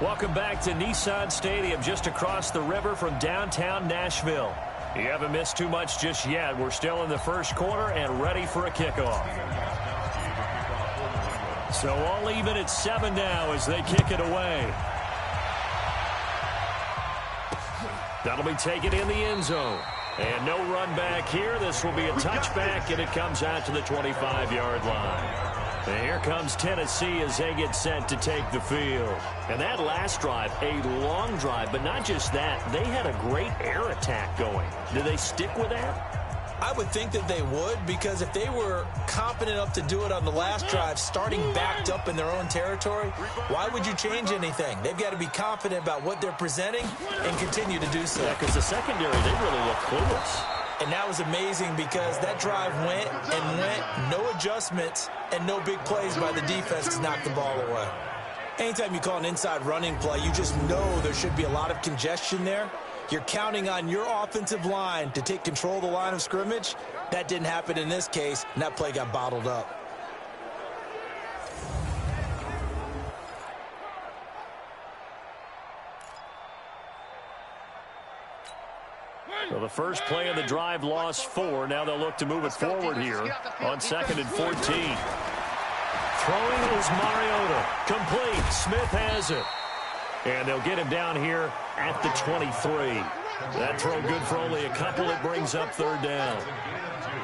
Welcome back to Nissan Stadium, just across the river from downtown Nashville. You haven't missed too much just yet. We're still in the first quarter and ready for a kickoff. So all even at 7 now as they kick it away. That'll be taken in the end zone. And no run back here. This will be a touchback, and it comes out to the 25-yard line. And here comes Tennessee as they get set to take the field. And that last drive, a long drive, but not just that. They had a great air attack going. Do they stick with that? I would think that they would, because if they were confident enough to do it on the last drive, starting backed up in their own territory, why would you change anything? They've got to be confident about what they're presenting and continue to do so. Yeah, because the secondary, they really look clueless. And that was amazing because that drive went and went, no adjustments and no big plays by the defense to knock the ball away. Anytime you call an inside running play, you just know there should be a lot of congestion there. You're counting on your offensive line to take control of the line of scrimmage. That didn't happen in this case, and that play got bottled up. So the first play of the drive lost 4. Now they'll look to move it forward here on 2nd and 14. Throwing is Mariota. Complete. Smith has it. And they'll get him down here at the 23. That throw good for only a couple. It brings up 3rd down.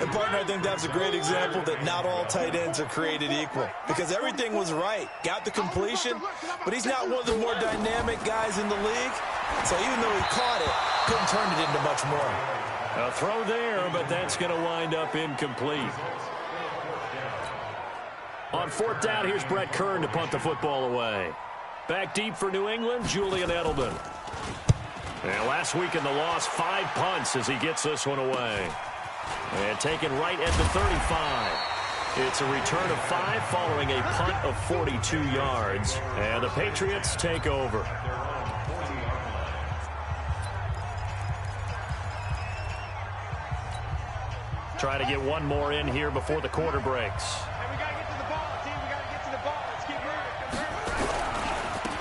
And, partner, I think that's a great example that not all tight ends are created equal, because everything was right. Got the completion, but he's not one of the more dynamic guys in the league. So even though he caught it, couldn't turn it into much more. A throw there, but that's going to wind up incomplete. On 4th down, here's Brett Kern to punt the football away. Back deep for New England, Julian Edelman. And last week in the loss, 5 punts as he gets this one away. And taken right at the 35. It's a return of 5 following a punt of 42 yards. And the Patriots take over. Trying to get one more in here before the quarter breaks.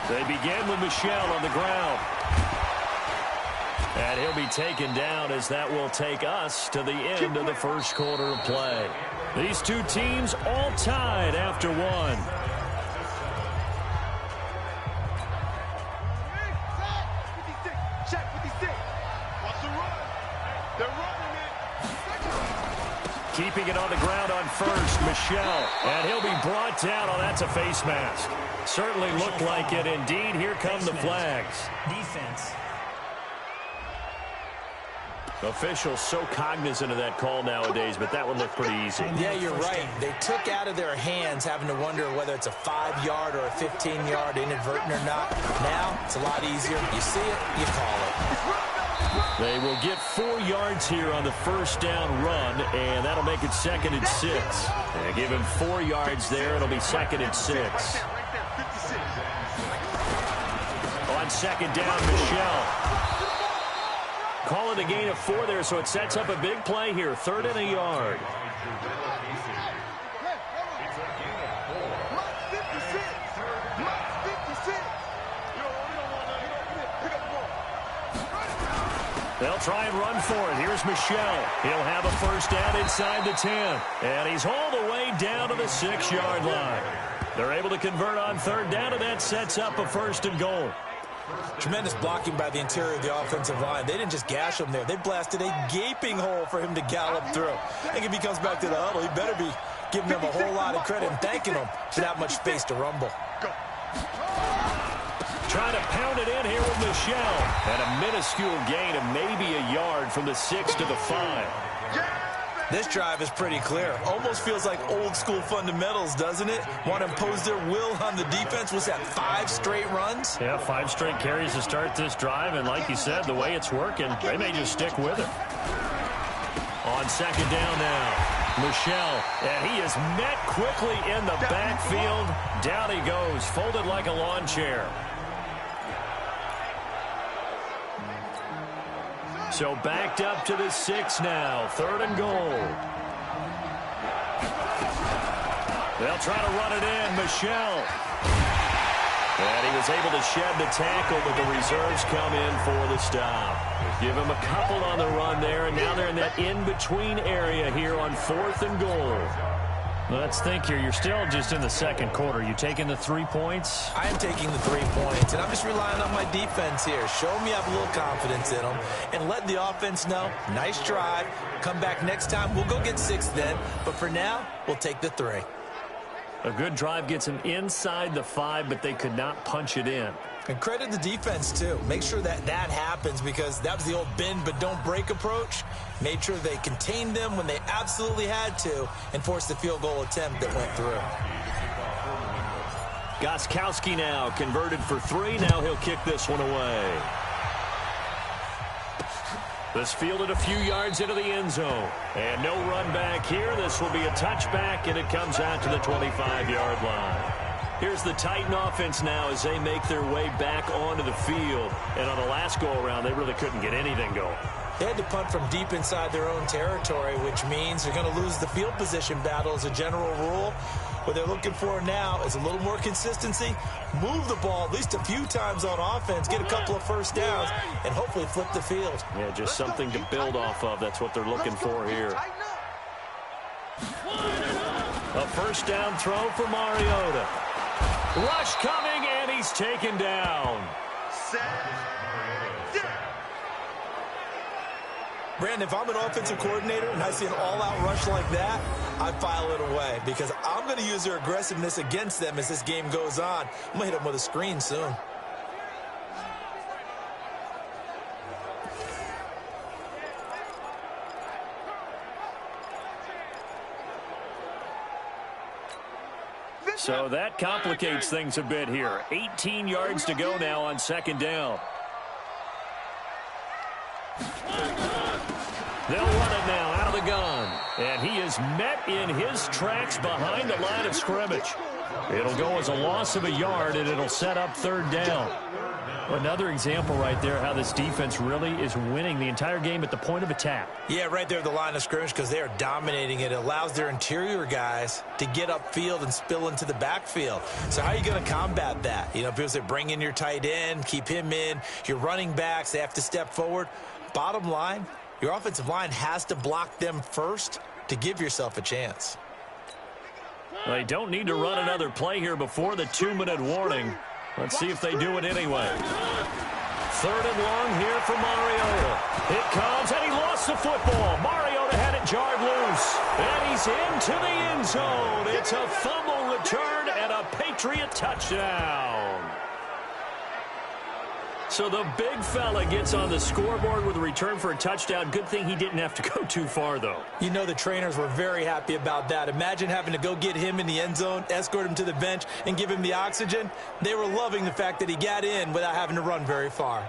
They begin with Michel on the ground. And he'll be taken down as that will take us to the end of the first quarter of play. These two teams all tied after 1. Keeping it on the ground on first, Michel. And he'll be brought down. Oh, that's a face mask. Certainly looked like it. Indeed, here come the flags. Defense. Officials so cognizant of that call nowadays, but that one looked pretty easy. Yeah, you're right. They took out of their hands having to wonder whether it's a 5-yard or a 15-yard inadvertent or not. Now, it's a lot easier. You see it, you call it. They will get 4 yards here on the first down run, and that'll make it 2nd and 6. They give him 4 yards there. It'll be 2nd and 6. On 2nd down, Michel. Call it a gain of 4 there, so it sets up a big play here. 3rd and a yard. They'll try and run for it. Here's Michel. He'll have a first down inside the 10. And he's all the way down to the 6-yard line. They're able to convert on 3rd down, and that sets up a 1st and goal. Tremendous blocking by the interior of the offensive line. They didn't just gash him there. They blasted a gaping hole for him to gallop through. I think if he comes back to the huddle, he better be giving them a whole lot of credit and thanking them for that much space to rumble. Trying to pound it in here with Michel. And a minuscule gain of maybe a yard from the 6 to the 5. This drive is pretty clear. Almost feels like old school fundamentals, doesn't it? Want to impose their will on the defense. Was that 5 straight runs? Yeah, 5 straight carries to start this drive. And like you said, the way it's working, they may just stick with it. On 2nd down now, Michel. And he is met quickly in the backfield. Down he goes, folded like a lawn chair. So backed up to the 6 now. 3rd and goal. They'll try to run it in. Michel. And he was able to shed the tackle, but the reserves come in for the stop. Give him a couple on the run there, and now they're in that in-between area here on 4th and goal. Let's think here. You're still just in the second quarter. You taking the 3 points? I am taking the 3 points, and I'm just relying on my defense here. Show me I have a little confidence in them, and let the offense know, nice drive. Come back next time. We'll go get 6 then, but for now, we'll take the 3. A good drive gets them inside the 5, but they could not punch it in. And credit the defense, too. Make sure that happens, because that was the old bend but don't break approach. Made sure they contained them when they absolutely had to and forced the field goal attempt that went through. Gostkowski now converted for 3. Now he'll kick this one away. This fielded a few yards into the end zone. And no run back here. This will be a touchback, and it comes out to the 25-yard line. Here's the Titan offense now as they make their way back onto the field. And on the last go-around, they really couldn't get anything going. They had to punt from deep inside their own territory, which means they're going to lose the field position battle as a general rule. What they're looking for now is a little more consistency, move the ball at least a few times on offense, get a couple of first downs, and hopefully flip the field. Yeah, just something to build off of. That's what they're looking for here. A first down throw for Mariota. Rush coming, and he's taken down. Brandon, if I'm an offensive coordinator and I see an all-out rush like that, I file it away because I'm going to use their aggressiveness against them as this game goes on. I'm going to hit them with a screen soon. So that complicates things a bit here. 18 yards to go now on second down. They'll run it now out of the gun. And he is met in his tracks behind the line of scrimmage. It'll go as a loss of a yard, and it'll set up third down. Another example right there how this defense really is winning the entire game at the point of attack. Yeah, right there at the line of scrimmage because they are dominating it. It allows their interior guys to get upfield and spill into the backfield. So how are you going to combat that? You know, people say bring in your tight end, keep him in. Your running backs, they have to step forward. Bottom line, your offensive line has to block them first to give yourself a chance. They don't need to run another play here before the 2-minute warning. Let's see if they do it anyway. Third and long here for Mariota. It comes, and he lost the football. Mariota had it jarred loose, and he's into the end zone. It's a fumble return and a Patriot touchdown. So the big fella gets on the scoreboard with a return for a touchdown. Good thing he didn't have to go too far, though. You know the trainers were very happy about that. Imagine having to go get him in the end zone, escort him to the bench, and give him the oxygen. They were loving the fact that he got in without having to run very far.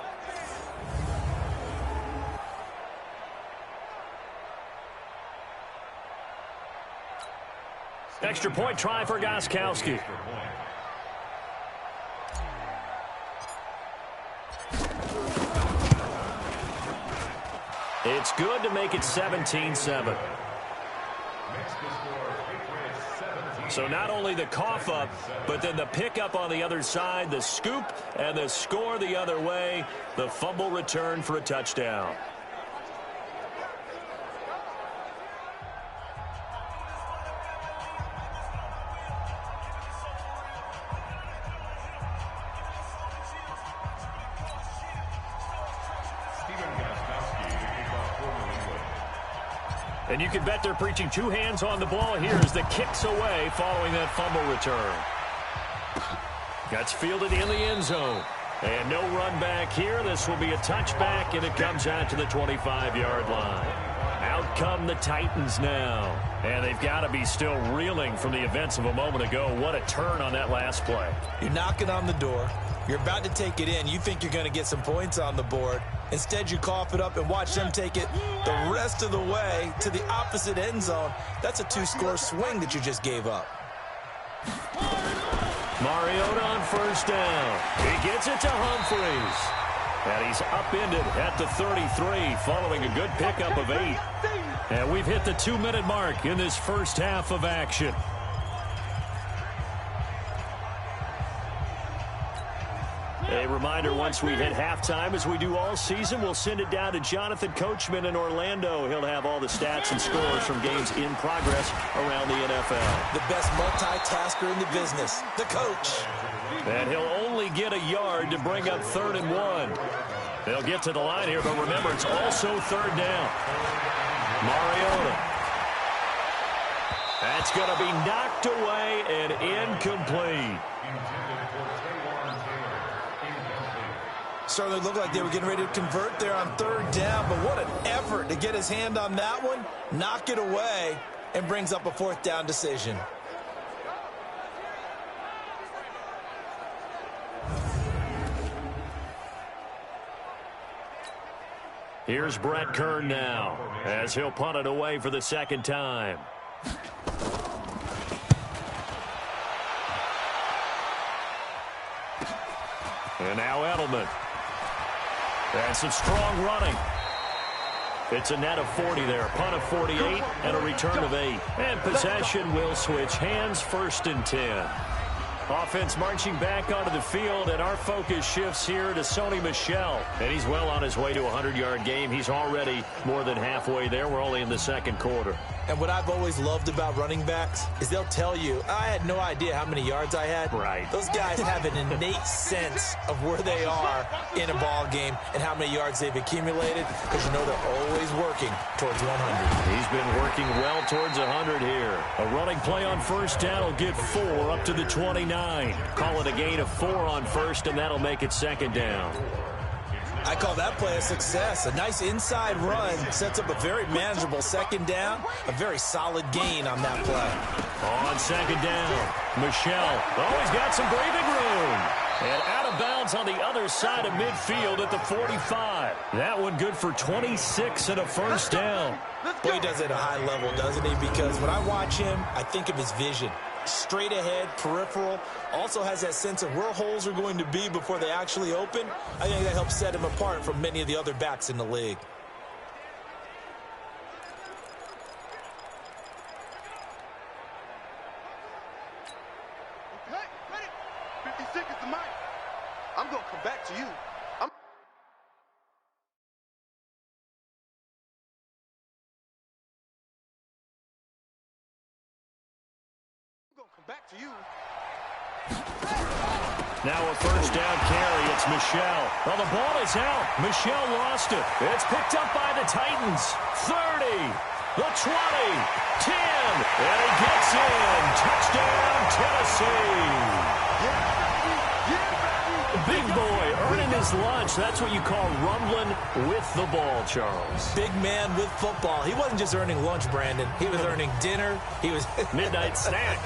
Extra point try for Gostkowski. It's good to make it 17-7. So not only the cough up, but then the pickup on the other side, the scoop, and the score the other way. The fumble return for a touchdown. And you can bet they're preaching two hands on the ball here as the kick's away following that fumble return. That's fielded in the end zone. And no run back here. This will be a touchback, and it comes out to the 25-yard line. Out come the Titans now. And they've got to be still reeling from the events of a moment ago. What a turn on that last play. You're knocking on the door. You're about to take it in. You think you're going to get some points on the board. Instead, you cough it up and watch them take it the rest of the way to the opposite end zone. That's a two-score swing that you just gave up. Mariota on first down. He gets it to Humphries. And he's upended at the 33 following a good pickup of 8. And we've hit the 2-minute mark in this first half of action. reminder, once we hit halftime, as we do all season, we'll send it down to Jonathan Coachman in Orlando. He'll have all the stats and scores from games in progress around the NFL. The best multitasker in the business, the coach. And he'll only get a yard to bring up 3rd and 1. They'll get to the line here, but remember, it's also 3rd down. Mariota. That's going to be knocked away and incomplete. Certainly looked like they were getting ready to convert there on 3rd down, but what an effort to get his hand on that one, knock it away, and brings up a 4th down decision. Here's Brett Kern now, as he'll punt it away for the 2nd time. And now Edelman. And some strong running. It's a net of 40 there. Punt of 48 and a return of 8. And possession will switch hands, 1st and 10. Offense marching back onto the field, and our focus shifts here to Sony Michel. And he's well on his way to a 100-yard game. He's already more than halfway there. We're only in the 2nd quarter. And what I've always loved about running backs is they'll tell you, I had no idea how many yards I had. Right. Those guys have an innate sense of where they are in a ball game and how many yards they've accumulated, because you know they're always working towards 100. He's been working well towards 100 here. A running play on 1st down will get 4 up to the 29. Call it a gain of 4 on 1st, and that'll make it 2nd down. I call that play a success. A nice inside run sets up a very manageable 2nd down. A very solid gain on that play. On 2nd down, Michel. Oh, he's got some breathing room. And out of bounds on the other side of midfield at the 45. That one good for 26 and a 1st down. Boy, he does it at a high level, doesn't he? Because when I watch him, I think of his vision. Straight ahead, peripheral, also has that sense of where holes are going to be before they actually open. I think that helps set him apart from many of the other backs in the league. Okay, ready? 50 seconds to Mike. I'm going to come back to you. I'm going to come back to you. Now a 1st down carry. It's Michel. Well, the ball is out. Michel lost it. It's picked up by the Titans. 30, the 20, 10, and he gets in. Touchdown, Tennessee. Big boy earning his lunch. That's what you call rumbling with the ball, Charles. Big man with football. He wasn't just earning lunch, Brandon. He was earning dinner. He was midnight snack.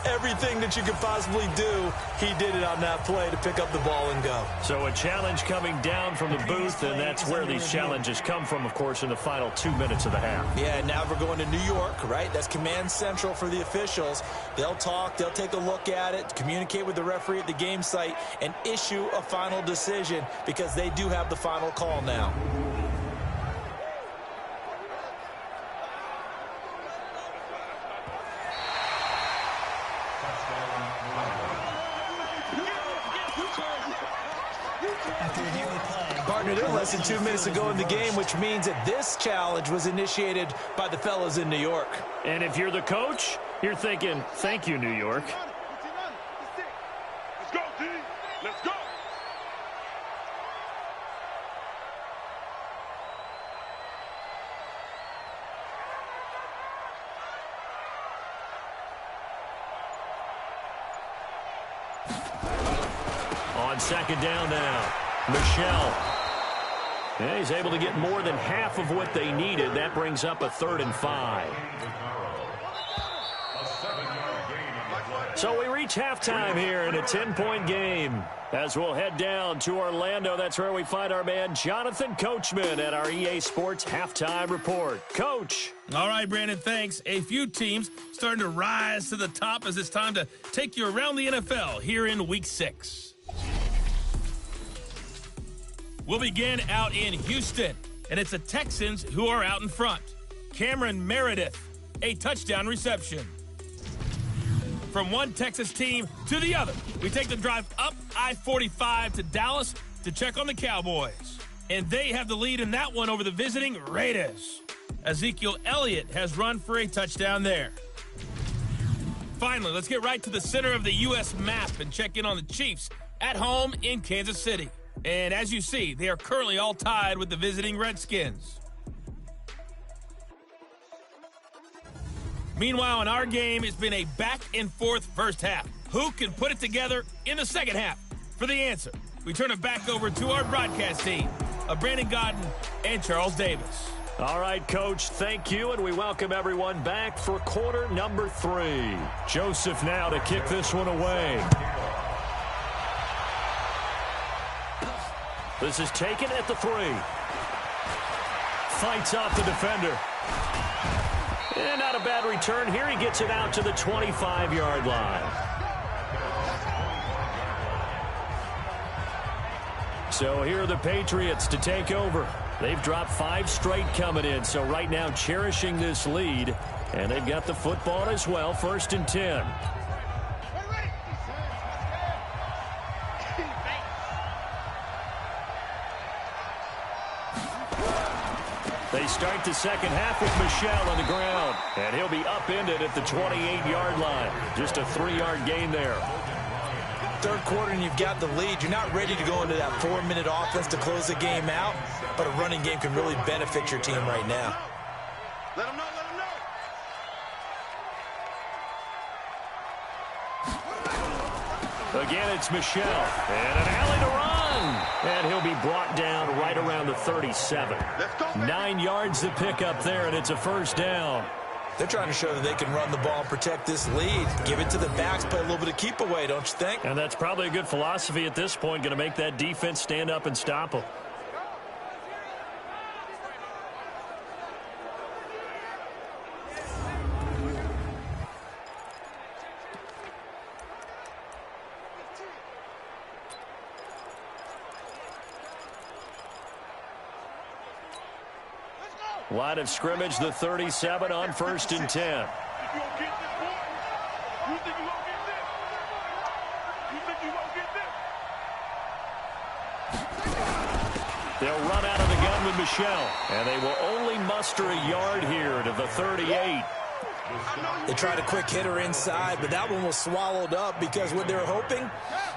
Everything that you could possibly do, he did it on that play to pick up the ball and go. So a challenge coming down from the booth, and that's where these challenges come from, of course, in the final 2 minutes of the half. Yeah, now we're going to New York, right? That's command central for the officials. They'll talk, they'll take a look at it, communicate with the referee at the game site, and issue a final decision, because they do have the final call now. Partner, they're less than 2 minutes ago in the game, which means that this challenge was initiated by the fellas in New York. And if you're the coach, you're thinking, thank you, New York. Let's go, team. Let's go. On 2nd down now, Michel. Yeah, he's able to get more than half of what they needed. That brings up a 3rd and 5. So we reach halftime here in a 10-point game. As we'll head down to Orlando, that's where we find our man Jonathan Coachman at our EA Sports Halftime Report. Coach. All right, Brandon, thanks. A few teams starting to rise to the top as it's time to take you around the NFL here in Week 6. We'll begin out in Houston, and it's the Texans who are out in front. Cameron Meredith, a touchdown reception. from one Texas team to the other. We take the drive up I-45 to Dallas to check on the Cowboys. And they have the lead in that one over the visiting Raiders. Ezekiel Elliott has run for a touchdown there. Finally, let's get right to the center of the U.S. map and check in on the Chiefs at home in Kansas City. And as you see, they are currently all tied with the visiting Redskins. Meanwhile, in our game, it's been a back-and-forth first half. Who can put it together in the second half? For the answer, we turn it back over to our broadcast team of Brandon Gaudin and Charles Davis. All right, Coach, thank you, and we welcome everyone back for quarter number 3. Joseph now to kick this one away. This is taken at the 3. Fights off the defender. And not a bad return here. He gets it out to the 25-yard line. So here are the Patriots to take over. They've dropped 5 straight coming in, so right now cherishing this lead. And they've got the football as well, 1st and 10. They start the second half with Michel on the ground. And he'll be upended at the 28-yard line. Just a 3-yard gain there. Third quarter and you've got the lead. You're not ready to go into that 4-minute offense to close the game out, but a running game can really benefit your team right now. Let him know, let him know. Again, it's Michel. And an alley to run. And he'll be brought down right around the 37. 9 yards to pick up there, and it's a first down. They're trying to show that they can run the ball and protect this lead. Give it to the backs, play a little bit of keep away, don't you think? And that's probably a good philosophy at this point, going to make that defense stand up and stop them. Line of scrimmage, the 37 on 1st and 10. If you don't get this, boy, you think you won't get this? You think you won't get this? They'll run out of the gun with Michel, and they will only muster a yard here to the 38. They tried a quick hitter inside, but that one was swallowed up because what they're hoping,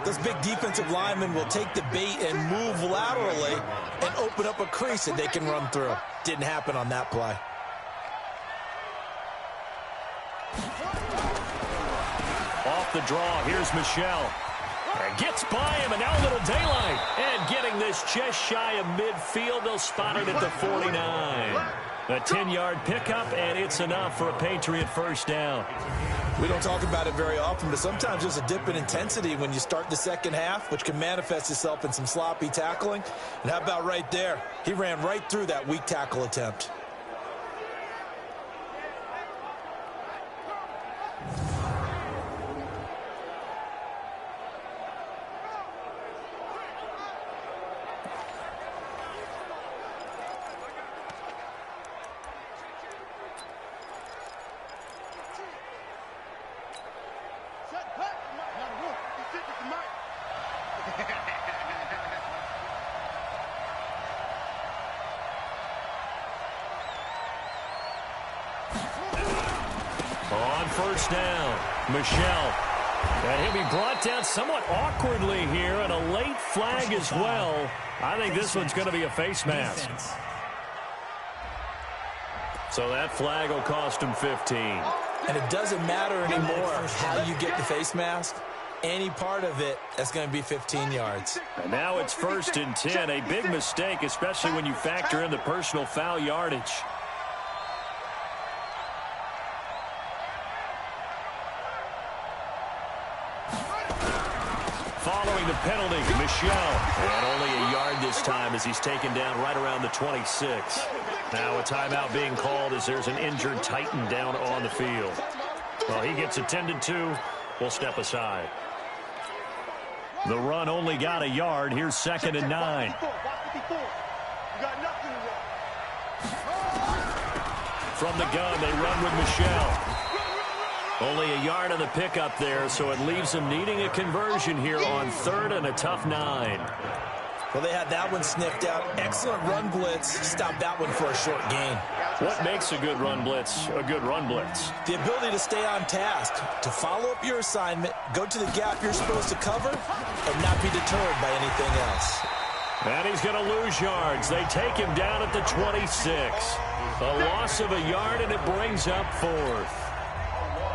those big defensive linemen will take the bait and move laterally and open up a crease that they can run through. Didn't happen on that play. Off the draw, here's Michel. And gets by him, and now a little daylight. And getting this just shy of midfield, they'll spot it at the 49. A 10-yard pickup, and it's enough for a Patriot first down. We don't talk about it very often, but sometimes there's a dip in intensity when you start the second half, which can manifest itself in some sloppy tackling. And how about right there? He ran right through that weak tackle attempt. On first down, Michel. And he'll be brought down somewhat awkwardly here, and a late flag as well. I think this one's going to be a face mask. So that flag will cost him 15. And it doesn't matter anymore how you get the face mask. Any part of it, that's going to be 15 yards. And now it's 1st and 10. A big mistake, especially when you factor in the personal foul yardage. Following the penalty, Michel. And only a yard this time as he's taken down right around the 26. Now a timeout being called as there's an injured Titan down on the field. Well, he gets attended to. We'll step aside. The run only got a yard. Here's 2nd and 9. From the gun, they run with Michel. Only a yard on the pickup there, so it leaves them needing a conversion here on 3rd and a tough 9. Well, they had that one sniffed out. Excellent run blitz. Stopped that one for a short gain. What makes a good run blitz a good run blitz? The ability to stay on task, to follow up your assignment, go to the gap you're supposed to cover, and not be deterred by anything else. And he's going to lose yards. They take him down at the 26. A loss of a yard, and it brings up 4th.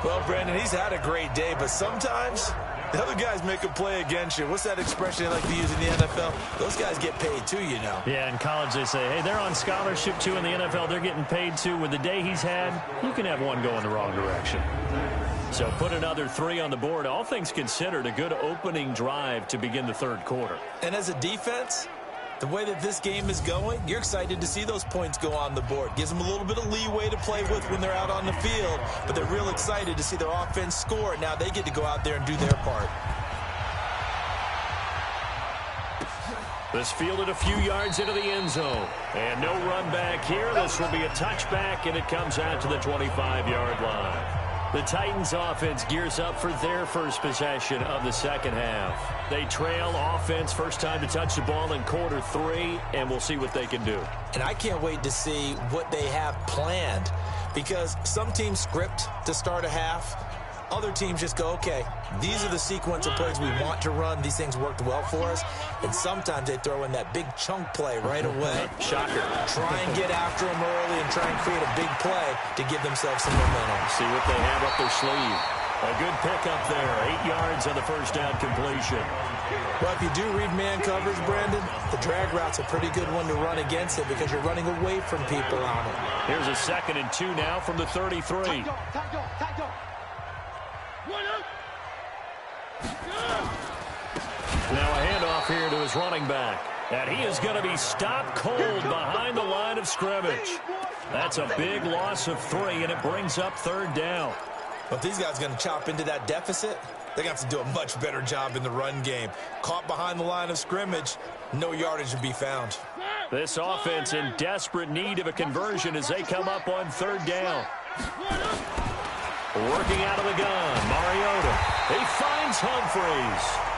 Well, Brandon, he's had a great day, but sometimes the other guys make a play against you. What's that expression they like to use in the NFL? Those guys get paid too, you know. Yeah, in college they say, hey, they're on scholarship too. In the NFL, they're getting paid too. With the day he's had, you can have one go in the wrong direction. So put another 3 on the board. All things considered, a good opening drive to begin the 3rd quarter. And as a defense, the way that this game is going, you're excited to see those points go on the board. Gives them a little bit of leeway to play with when they're out on the field, but they're real excited to see their offense score. Now they get to go out there and do their part. This fielded a few yards into the end zone. And no run back here. This will be a touchback, and it comes out to the 25-yard line. The Titans offense gears up for their first possession of the second half. They trail offense, first time to touch the ball in quarter 3, and we'll see what they can do. And I can't wait to see what they have planned, because some teams script to start a half. Other teams just go, okay, these are the sequence of plays we want to run. These things worked well for us. And sometimes they throw in that big chunk play right away. Shocker. Try and get after them early and try and create a big play to give themselves some momentum. See what they have up their sleeve. A good pickup there. 8 yards on the first down completion. Well, if you do read man coverage, Brandon, the drag route's a pretty good one to run against it because you're running away from people on it. Here's a 2nd and 2 now from the 33. Now a handoff here to his running back. And he is going to be stopped cold behind the line of scrimmage. That's a big loss of 3, and it brings up 3rd down. Well, if these guys are going to chop into that deficit, they're going to have to do a much better job in the run game. Caught behind the line of scrimmage, no yardage to be found. This offense in desperate need of a conversion as they come up on 3rd down. Working out of the gun, Mariota. He finds Humphreys.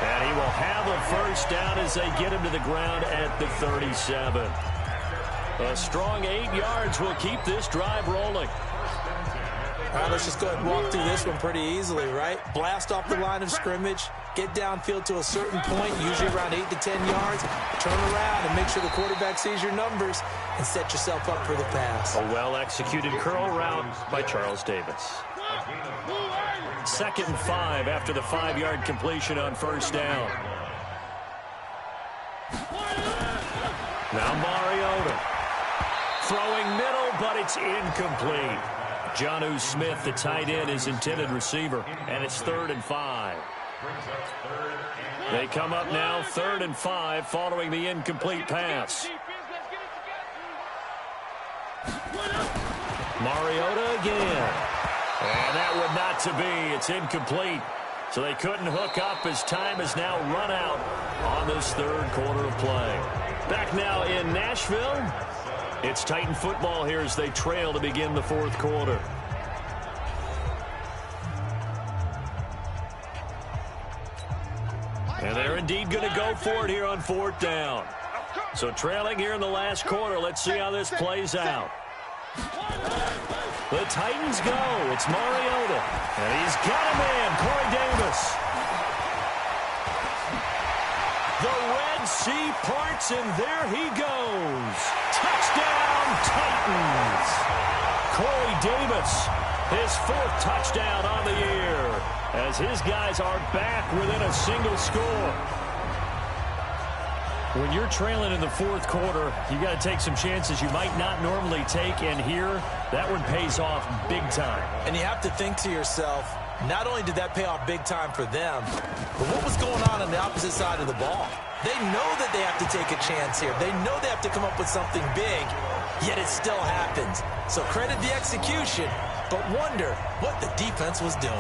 And he will have a first down as they get him to the ground at the 37. A strong 8 yards will keep this drive rolling. All right, let's just go ahead and walk through this one pretty easily, right? Blast off the line of scrimmage, get downfield to a certain point, usually around 8 to 10 yards, turn around and make sure the quarterback sees your numbers and set yourself up for the pass. A well-executed curl route by Charles Davis. 2nd and 5 after the 5-yard completion on first down. Now Mariota. Throwing middle, but it's incomplete. Jonnu Smith, the tight end, is intended receiver, and it's 3rd and 5. They come up now 3rd and 5 following the incomplete pass. Mariota again. And that would not to be. It's incomplete. So they couldn't hook up as time is now run out on this 3rd quarter of play. Back now in Nashville. It's Titan football here as they trail to begin the 4th quarter. And they're indeed going to go for it here on 4th down. So trailing here in the last quarter. Let's see how this plays out. The Titans go. It's Mariota. And he's got a man, Corey Davis. The Red Sea parts, and there he goes. Touchdown, Titans. Corey Davis, his 4th touchdown on the year, as his guys are back within a single score. When you're trailing in the 4th quarter, you got to take some chances you might not normally take, and here, that one pays off big time. And you have to think to yourself, not only did that pay off big time for them, but what was going on the opposite side of the ball? They know that they have to take a chance here. They know they have to come up with something big, yet it still happens. So credit the execution, but wonder what the defense was doing.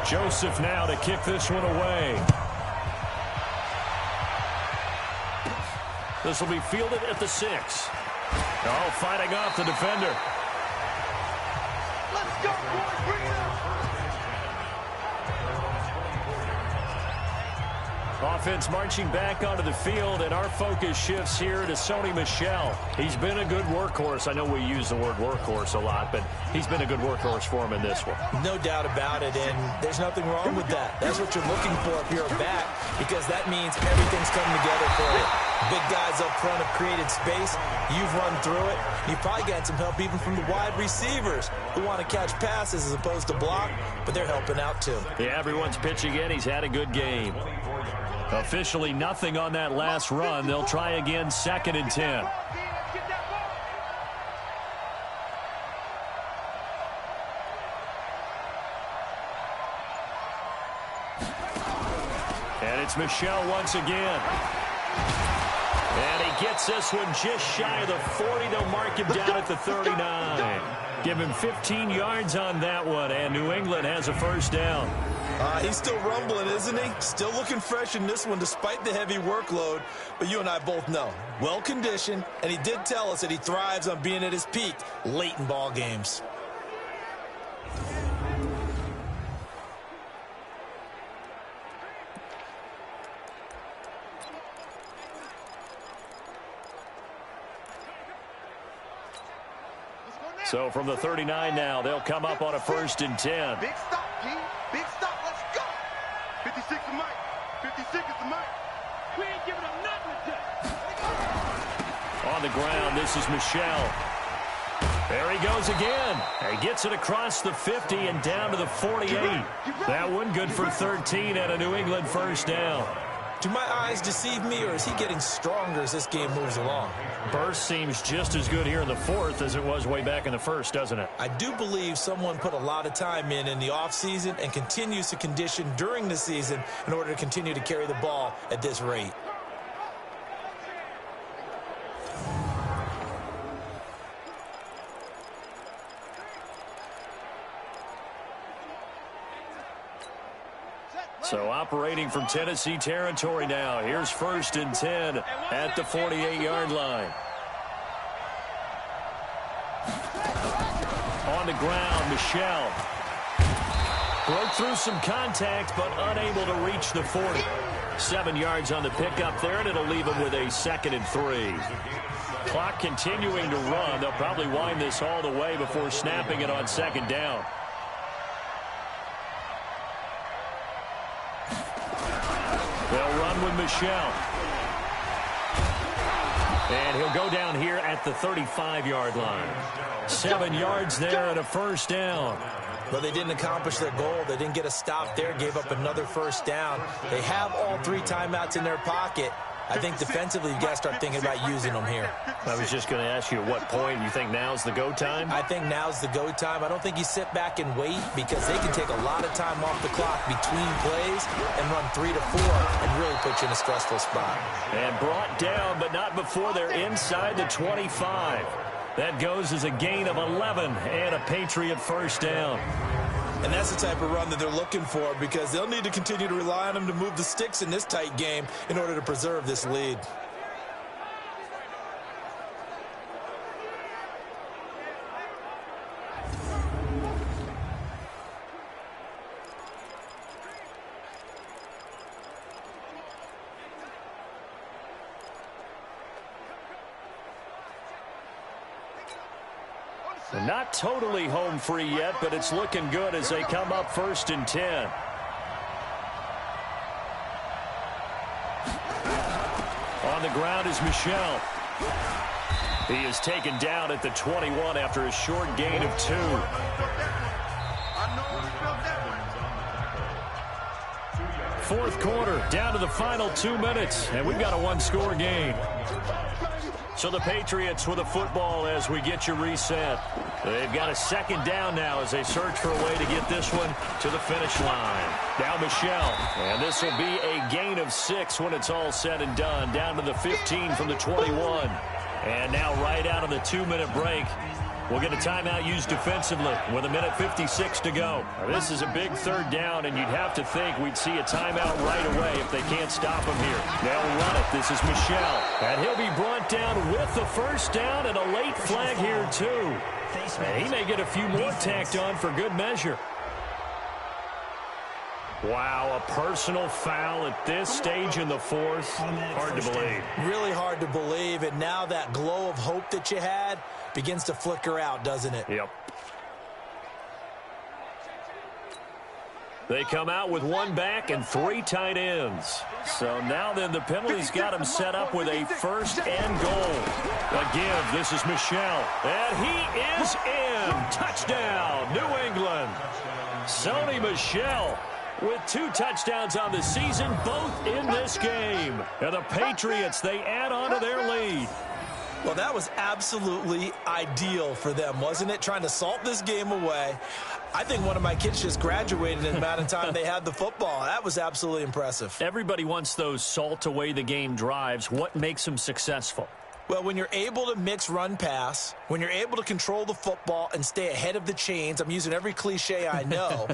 Joseph now to kick this one away. This will be fielded at the 6. Oh, fighting off the defender. Let's go, boys. Bring it up. Offense marching back onto the field, and our focus shifts here to Sony Michel. He's been a good workhorse. I know we use the word workhorse a lot, but he's been a good workhorse for him in this one. No doubt about it, and there's nothing wrong with that. That's what you're looking for if you're a back, because that means everything's coming together for you. Big guys up front have created space. You've run through it. You've probably got some help even from the wide receivers who want to catch passes as opposed to block, but they're helping out too. Yeah, everyone's pitching in. He's had a good game. Officially nothing on that last run. They'll try again, 2nd and 10. And it's Michel once again. And he gets this one just shy of the 40. They'll mark him down at the 39. Give him 15 yards on that one, and New England has a first down. He's still rumbling, isn't he? Still looking fresh in this one despite the heavy workload. But you and I both know, well-conditioned, and he did tell us that he thrives on being at his peak late in ball games. So from the 39 now, they'll come up on a 1st and 10. Big stop, G. Big stop. Let's go. 56 is Mike. 56 is the Mike. We ain't giving up nothing today. On the ground, this is Michel. There he goes again. He gets it across the 50 and down to the 48. That one good for 13 and a New England first down. Do my eyes deceive me, or is he getting stronger as this game moves along? Burst seems just as good here in the 4th as it was way back in the 1st, doesn't it? I do believe someone put a lot of time in the offseason and continues to condition during the season in order to continue to carry the ball at this rate. So operating from Tennessee territory now. Here's 1st and 10 at the 48-yard line. On the ground, Michel. Broke through some contact, but unable to reach the 40. 7 yards on the pickup there, and it'll leave him with a 2nd and 3. Clock continuing to run. They'll probably wind this all the way before snapping it on 2nd down. They'll run with Michel. And he'll go down here at the 35-yard line. 7 yards there and a first down. But they didn't accomplish their goal. They didn't get a stop there, gave up another first down. They have all 3 timeouts in their pocket. I think defensively you've got to start thinking about using them here. I was just going to ask you at what point you think now's the go time? I think now's the go time. I don't think you sit back and wait, because they can take a lot of time off the clock between plays and run 3 to 4 and really put you in a stressful spot. And brought down, but not before they're inside the 25. That goes as a gain of 11 and a Patriot first down. And that's the type of run that they're looking for, because they'll need to continue to rely on them to move the sticks in this tight game in order to preserve this lead. Not totally home free yet, but it's looking good as they come up 1st and 10. On the ground is Michel. He is taken down at the 21 after a short gain of 2. Fourth quarter, down to the final 2 minutes, and we've got a one-score game. So the Patriots with a football as we get you reset. They've got a second down now as they search for a way to get this one to the finish line. Now Michel, and this will be a gain of 6 when it's all said and done. Down to the 15 from the 21. And now right out of the 2-minute break, We'll get a timeout used defensively with 1:56 to go. Now, this is a big third down, and you'd have to think we'd see a timeout right away if they can't stop him here. They'll run it. This is Michel. And he'll be brought down with the first down and a late flag here, too. And he may get a few more tacked on for good measure. Wow, a personal foul at this stage in the fourth. Hard to believe. Really hard to believe, and now that glow of hope that you had begins to flicker out, doesn't it? Yep. They come out with one back and 3 tight ends. So now then the penalty's got him set up with a first and goal. Again, this is Michel. And he is in. Touchdown, New England. Sony Michel with 2 touchdowns on the season, both in this game. And the Patriots, they add on to their lead. Well, that was absolutely ideal for them, wasn't it? Trying to salt this game away. I think one of my kids just graduated in the amount of time they had the football. That was absolutely impressive. Everybody wants those salt away the game drives. What makes them successful? Well, when you're able to mix run-pass, when you're able to control the football and stay ahead of the chains, I'm using every cliche I know,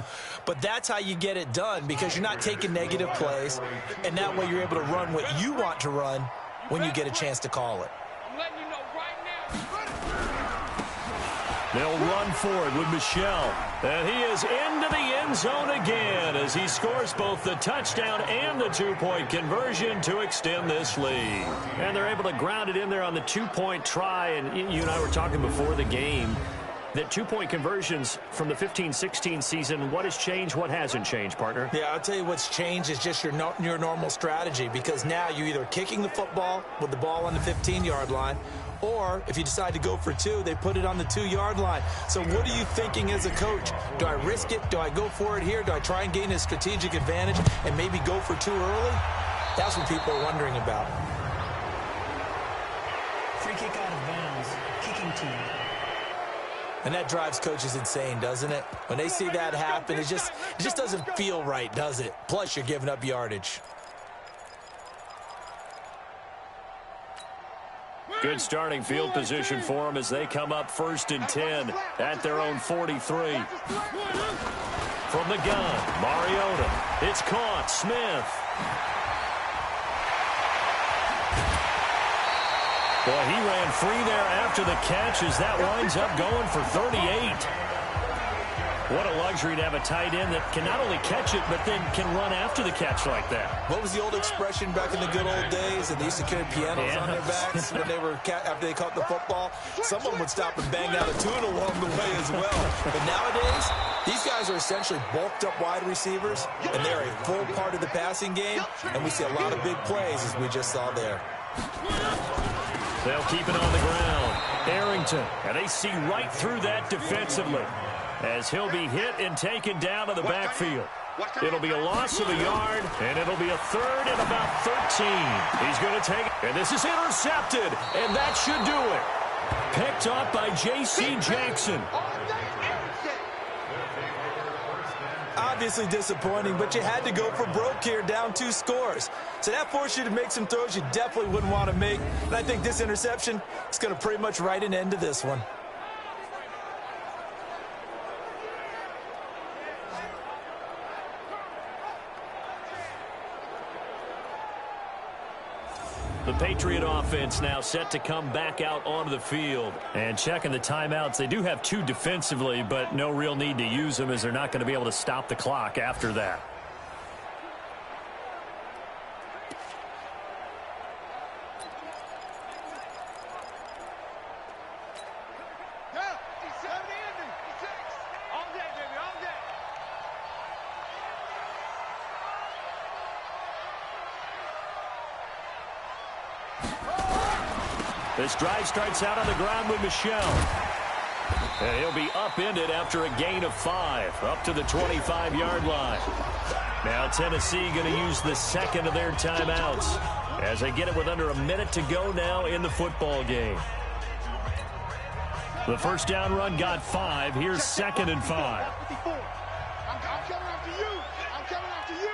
but that's how you get it done because you're not taking negative plays, and that way you're able to run what you want to run when you get a chance to call it. I'm letting you know right now. They'll run forward with Michel. And he is into the end zone again as he scores both the touchdown and the 2-point conversion to extend this lead. And they're able to ground it in there on the 2-point try. And you and I were talking before the game that 2-point conversions from the 15-16 season, what has changed, what hasn't changed, partner? Yeah, I'll tell you what's changed is just your normal strategy because now you're either kicking the football with the ball on the 15-yard line, or if you decide to go for 2, they put it on the 2-yard line. So what are you thinking as a coach? Do I risk it? Do I go for it here? Do I try and gain a strategic advantage and maybe go for 2 early? That's what people are wondering about. Free kick out of bounds. Kicking team. And that drives coaches insane, doesn't it? When they see that happen, it just doesn't feel right, does it? Plus, you're giving up yardage. Good starting field position for them as they come up 1st and 10 at their own 43. From the gun, Mariota. It's caught. Smith. Boy, he ran free there after the catch as that winds up going for 38. What a luxury to have a tight end that can not only catch it, but then can run after the catch like that. What was the old expression back in the good old days? And they used to carry pianos on their backs when they were after they caught the football. Someone would stop and bang out a tune along the way as well. But nowadays, these guys are essentially bulked up wide receivers, and they're a full part of the passing game. And we see a lot of big plays, as we just saw there. They'll keep it on the ground. Arrington, and they see right through that defensively, as he'll be hit and taken down to the backfield. It'll be a loss of a yard, and it'll be a 3rd and about 13. He's going to take it, and this is intercepted, and that should do it. Picked up by J.C. Jackson. Obviously disappointing, but you had to go for broke here, down 2 scores. So that forced you to make some throws you definitely wouldn't want to make. And I think this interception is going to pretty much write an end to this one. The Patriot offense now set to come back out onto the field. And checking the timeouts, they do have 2 defensively, but no real need to use them as they're not going to be able to stop the clock after that. This drive starts out on the ground with Michel. And he'll be upended after a gain of 5, up to the 25-yard line. Now Tennessee going to use the 2nd of their timeouts as they get it with under a minute to go now in the football game. The first down run got 5. Here's 2nd and 5. I'm coming after you. I'm coming after you.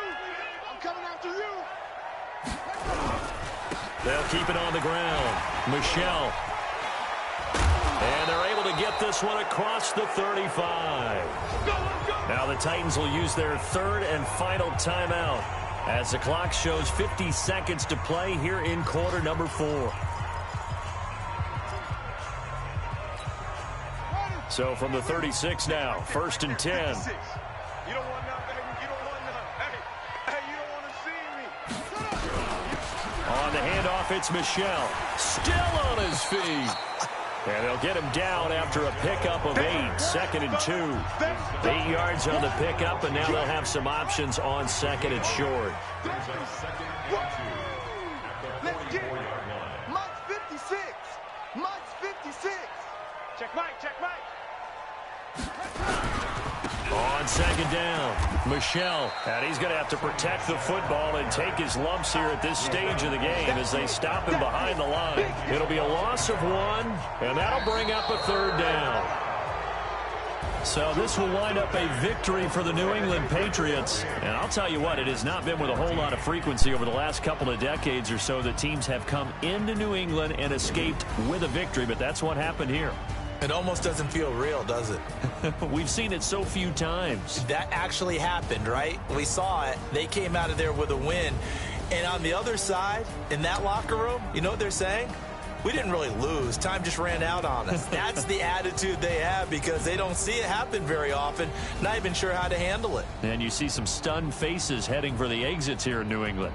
I'm coming after you. They'll keep it on the ground. Michel. And they're able to get this one across the 35. Now the Titans will use their third and final timeout as the clock shows 50 seconds to play here in quarter number 4. So from the 36 now, 1st and 10. You don't want none, baby. You don't want none. Hey, you don't want to see me. On the handoff, it's Michel. Still on his feet. And they'll get him down after a pickup of 8, 2nd and 2. 8 yards on the pickup, and now they'll have some options on 2nd and short. Let's get it. Mike's 56. Mike's 56. Check Mike, check Mike. On 2nd down, Michel. And he's going to have to protect the football and take his lumps here at this stage of the game as they stop him behind the line. It'll be a loss of 1, and that'll bring up a 3rd down. So this will wind up a victory for the New England Patriots. And I'll tell you what, it has not been with a whole lot of frequency over the last couple of decades or so that teams have come into New England and escaped with a victory, but that's what happened here. It almost doesn't feel real, does it? We've seen it so few times. That actually happened, right? We saw it. They came out of there with a win. And on the other side, in that locker room, you know what they're saying? We didn't really lose. Time just ran out on us. That's the attitude they have because they don't see it happen very often, not even sure how to handle it. And you see some stunned faces heading for the exits here in New England.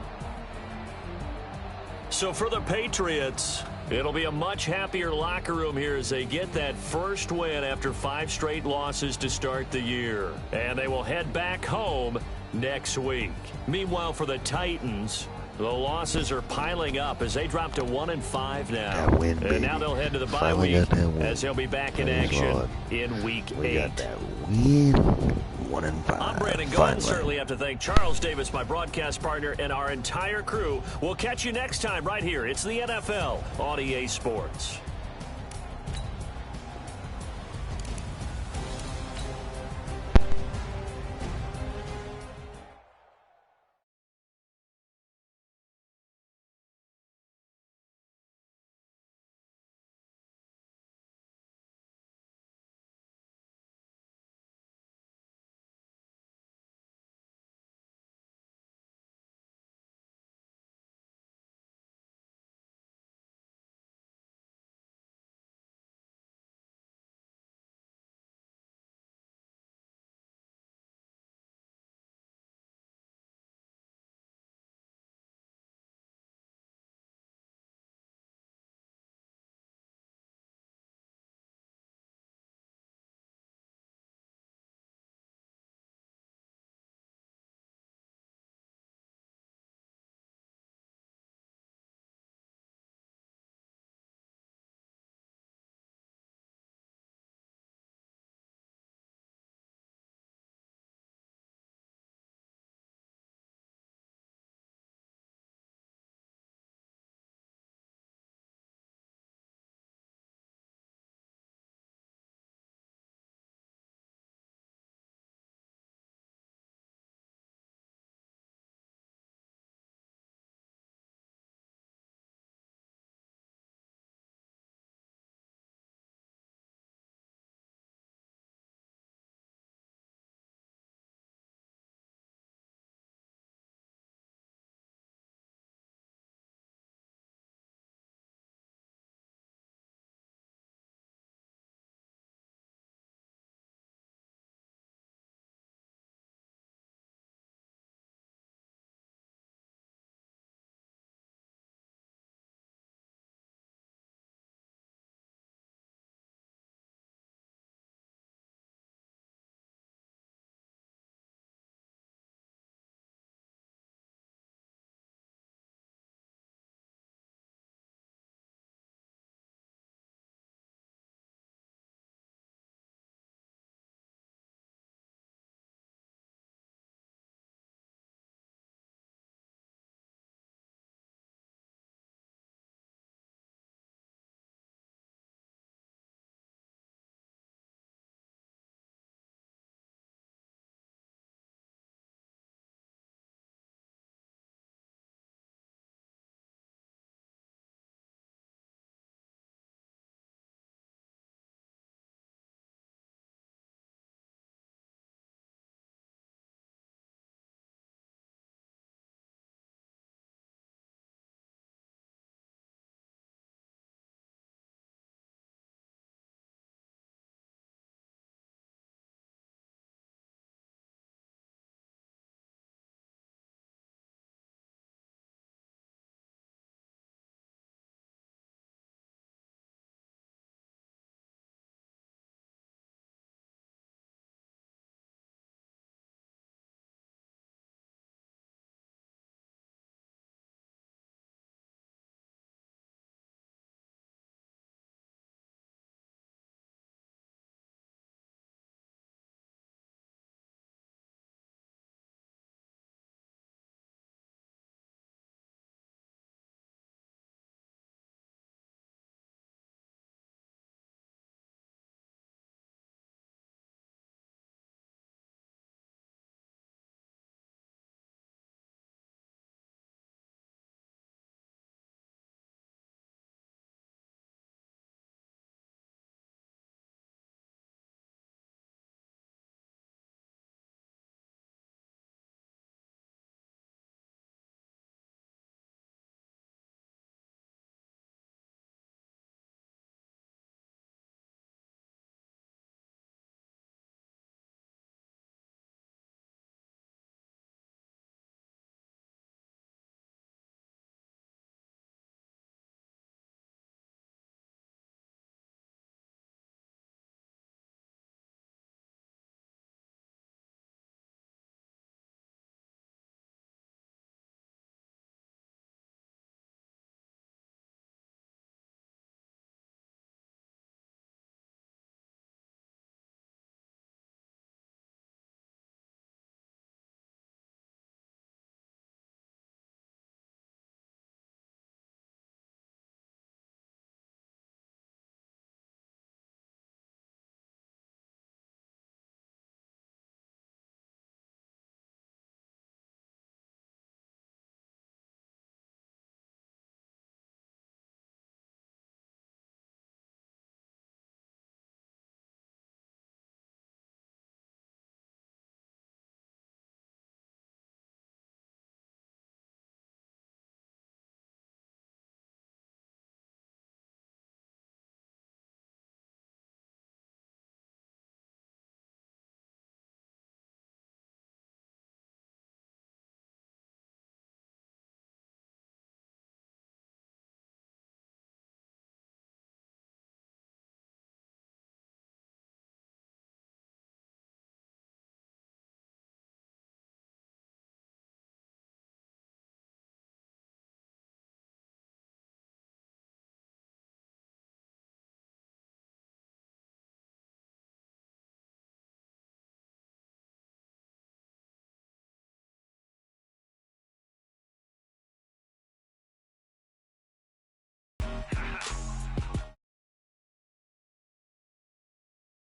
So for the Patriots, it'll be a much happier locker room here as they get that first win after 5 straight losses to start the year. And they will head back home next week. Meanwhile, for the Titans, the losses are piling up as they drop to 1-5 now. Win, and now they'll head to the bye week as they'll be back in action in Week 8. Got that win. 1-5. I'm Brandon Gold. Certainly have to thank Charles Davis, my broadcast partner, and our entire crew. We'll catch you next time right here. It's the NFL on EA Sports.